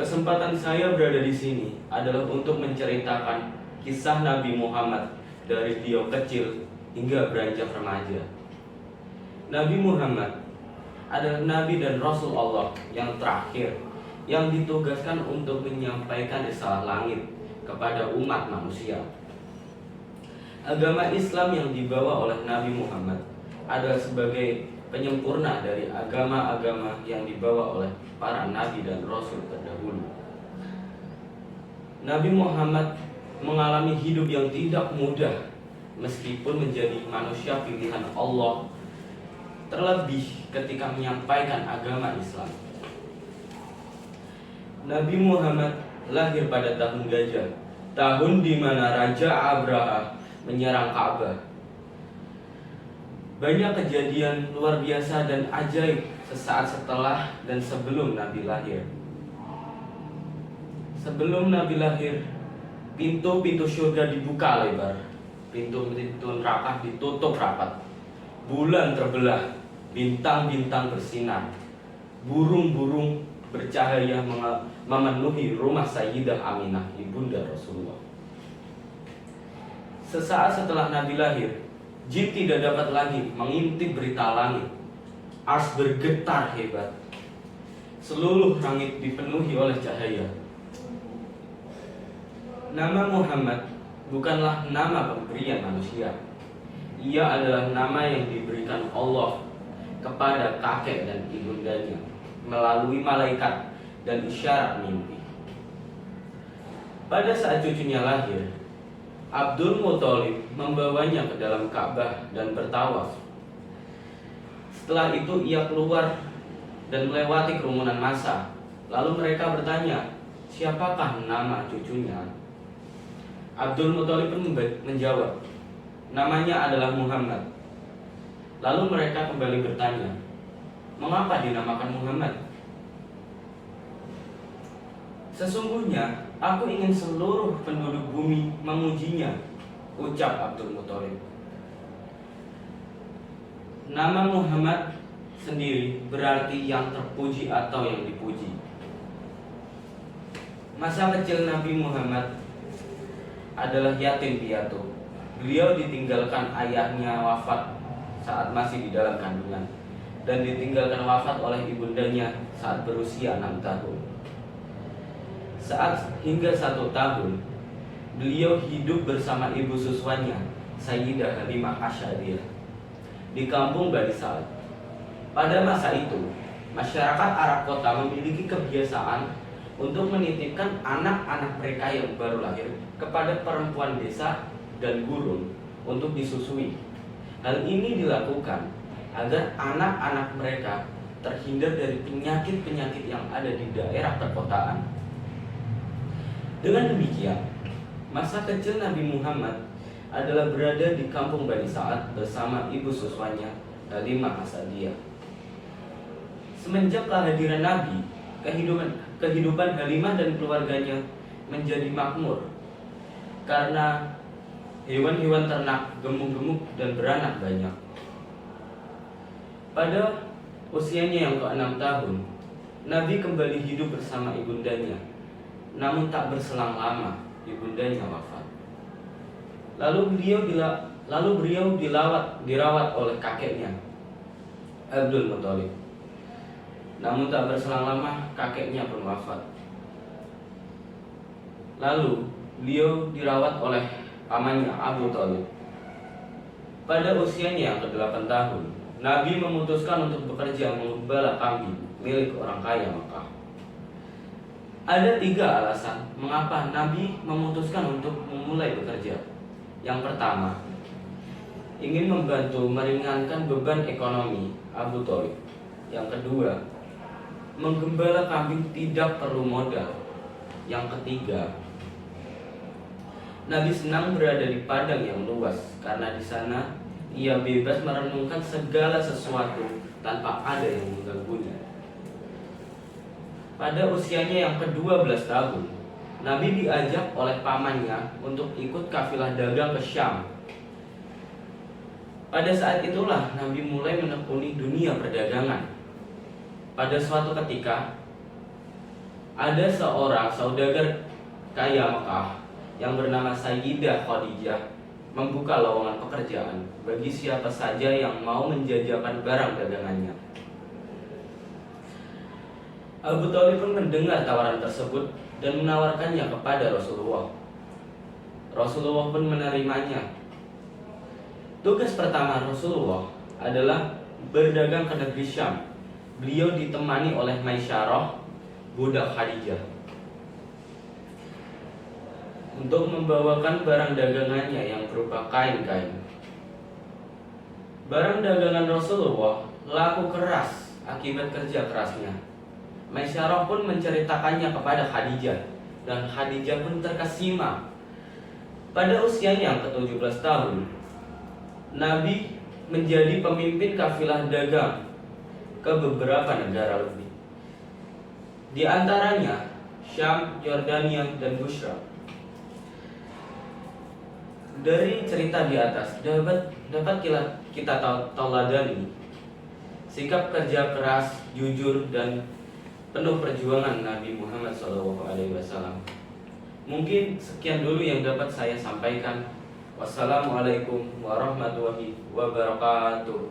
Kesempatan saya berada di sini adalah untuk menceritakan kisah Nabi Muhammad dari dia kecil hingga beranjak remaja. Nabi Muhammad adalah Nabi dan Rasul Allah yang terakhir yang ditugaskan untuk menyampaikan risalah langit kepada umat manusia. Agama Islam yang dibawa oleh Nabi Muhammad adalah sebagai penyempurna dari agama-agama yang dibawa oleh para nabi dan rasul terdahulu. Nabi Muhammad mengalami hidup yang tidak mudah meskipun menjadi manusia pilihan Allah, terlebih ketika menyampaikan agama Islam. Nabi Muhammad lahir pada tahun Gajah, tahun di mana Raja Abraha menyerang Ka'bah. Banyak kejadian luar biasa dan ajaib sesaat setelah dan sebelum Nabi lahir. Sebelum Nabi lahir, pintu-pintu surga dibuka lebar, pintu-pintu neraka ditutup rapat, bulan terbelah, bintang-bintang bersinar, burung-burung bercahaya memenuhi rumah Sayyidah Aminah, ibunda Rasulullah. Sesaat setelah Nabi lahir, jin tidak dapat lagi mengintip berita langit. Ars bergetar hebat. Seluruh langit dipenuhi oleh cahaya. Nama Muhammad bukanlah nama pemberian manusia. Ia adalah nama yang diberikan Allah kepada kakek dan ibundanya melalui malaikat dan isyarat mimpi. Pada saat cucunya lahir, Abdul Muthalib membawanya ke dalam Ka'bah dan bertawaf. Setelah itu ia keluar dan melewati kerumunan massa. Lalu mereka bertanya, siapakah nama cucunya? Abdul Muthalib pun menjawab, namanya adalah Muhammad. Lalu mereka kembali bertanya, mengapa dinamakan Muhammad? Sesungguhnya aku ingin seluruh penduduk bumi memujinya, ucap Abdul Muthalib. Nama Muhammad sendiri berarti yang terpuji atau yang dipuji. Masa kecil Nabi Muhammad adalah yatim piatu. Beliau ditinggalkan ayahnya wafat saat masih di dalam kandungan, dan ditinggalkan wafat oleh ibundanya saat berusia 6 tahun. Saat hingga 1 tahun, beliau hidup bersama ibu susuannya, Sayyidah Halimah Asy'ariyah, di kampung Bani Sa'ad. Pada masa itu, masyarakat Arab kota memiliki kebiasaan untuk menitipkan anak-anak mereka yang baru lahir kepada perempuan desa dan gurun untuk disusui. Hal ini dilakukan agar anak-anak mereka terhindar dari penyakit-penyakit yang ada di daerah perkotaan. Dengan demikian, masa kecil Nabi Muhammad adalah berada di kampung Bani Sa'ad bersama ibu susuannya, Halimah Asy'ariyah. Semenjak kehadiran Nabi, kehidupan Halimah dan keluarganya menjadi makmur karena hewan-hewan ternak gemuk-gemuk dan beranak banyak. Pada usianya yang ke-6 tahun, Nabi kembali hidup bersama ibundanya. Namun tak berselang lama, ibundanya wafat. Lalu beliau dirawat oleh kakeknya, Abdul Muthalib. Namun tak berselang lama, kakeknya pun wafat. Lalu beliau dirawat oleh pamannya Abu Thalib. Pada usianya yang ke-8 tahun, Nabi memutuskan untuk bekerja mengembala kambing milik orang kaya Mekah. Ada 3 alasan mengapa Nabi memutuskan untuk memulai bekerja. Yang pertama, ingin membantu meringankan beban ekonomi Abu Thalib. Yang kedua, menggembala kambing tidak perlu modal. Yang ketiga, Nabi senang berada di padang yang luas karena di sana ia bebas merenungkan segala sesuatu tanpa ada yang mengganggunya. Pada usianya yang ke-12 tahun, Nabi diajak oleh pamannya untuk ikut kafilah dagang ke Syam. Pada saat itulah Nabi mulai menekuni dunia perdagangan. Pada suatu ketika, Ada seorang saudagar kaya Mekah yang bernama Sayyidah Khadijah membuka lowongan pekerjaan bagi siapa saja yang mau menjajakan barang dagangannya. Abu Thalib pun mendengar tawaran tersebut dan menawarkannya kepada Rasulullah. Rasulullah pun menerimanya. Tugas pertama Rasulullah adalah berdagang ke negeri Syam. Beliau ditemani oleh Maisyarah, budak Khadijah, untuk membawakan barang dagangannya yang berupa kain-kain. Barang dagangan Rasulullah laku keras akibat kerja kerasnya. Maisyarah pun menceritakannya kepada Khadijah, dan Khadijah pun terkesima. Pada usianya yang ke-17 tahun, Nabi menjadi pemimpin kafilah dagang ke beberapa negara lebih, di antaranya Syam, Yordania, dan Busra. Dari cerita di atas dapat kita teladani sikap kerja keras, jujur, dan penuh perjuangan Nabi Muhammad SAW. Mungkin sekian dulu yang dapat saya sampaikan. Wassalamualaikum warahmatullahi wabarakatuh.